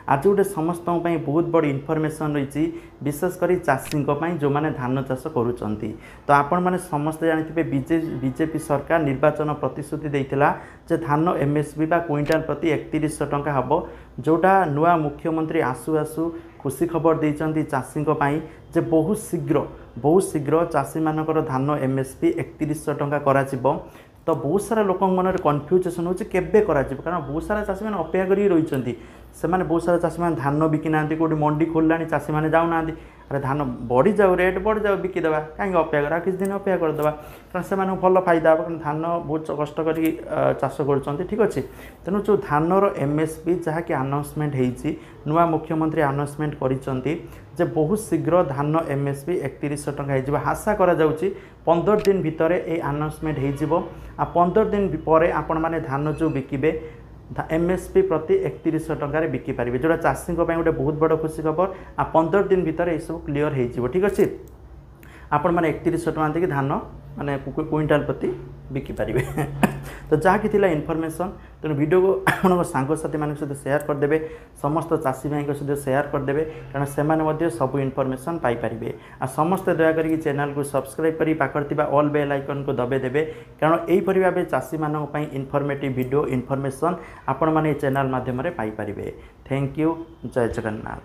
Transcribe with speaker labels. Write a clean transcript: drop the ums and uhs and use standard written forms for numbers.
Speaker 1: आज गोटे समस्त बहुत बड़ इनफर्मेशन रही विशेषकर चाषी जो मैंने धान चाष करुँच तो आपण मैंने समस्ते जानते बीजेपी सरकार निर्वाचन प्रतिश्रुति देता जे धान एमएसपी बा क्विंटाल प्रति 3100 टंका हम जोटा नुआ मुख्यमंत्री आसु आसु खुशी खबर देते चाषी जे बहुत शीघ्र चाषी मानकर धान एमएसपी 3100 टंका करा तो बहुत सारा लोक मन कन्फ्यूजन होचे केबे करा कारण बहुत सारा चाषी मैंने अपेक्षा कर रही से बहुत सारा चाषी मैंने धान बिकी ना कौटी मंडी खोलला चाषी मैंने जाऊना अरे धान बढ़ी जाऊ रेट बढ़ जाऊ बिकीदेवा कहीं अपेक्षा करा किसी दिन अपेक्षा करदे कारण से भल फायदा हे कारण धान बहुत कष्ट कर चाष कर ठीक अच्छे तेणु जो धानर एमएसपी जहाँकि आनाउंसमेंट होती नुआ मुख्यमंत्री आनाउंसमेंट कर बहुत शीघ्र धान एमएसपी 3100 टंका आशा करा 15 दिन भितर ये आनाउंसमेंट हो 15 दिन पर आपण मैंने धान जो बिकिबे एमएसपी प्रति 3100 टंकार बिकिपारे जोटा चाषी गोटे बहुत बड़ खुशी खबर 15 दिन भितर ये सब क्लीयर हो ठीक अच्छे आपण मैंने 3100 टंका देकी धान माने क्विंटाल प्रति बिकिपारे तो जहाँ कि इनफर्मेशन तेणु वीडियो को आप सांगसाथी मान सहित सेयार करदे समस्त चाषी भाई सहित सेयार करदे कारण से सब इनफर्मेशन पाइपर आ समस्ते दयाकोरी चैनल को सब्सक्राइब कर पाखर ऑल बेल आइकन को दबे देवे कारण यहीपरि भाव चाषी मानी इनफर्मेटिव वीडियो इनफर्मेशन आपण मैंने चैनल माध्यम पाइपर थैंक यू जय जगन्नाथ।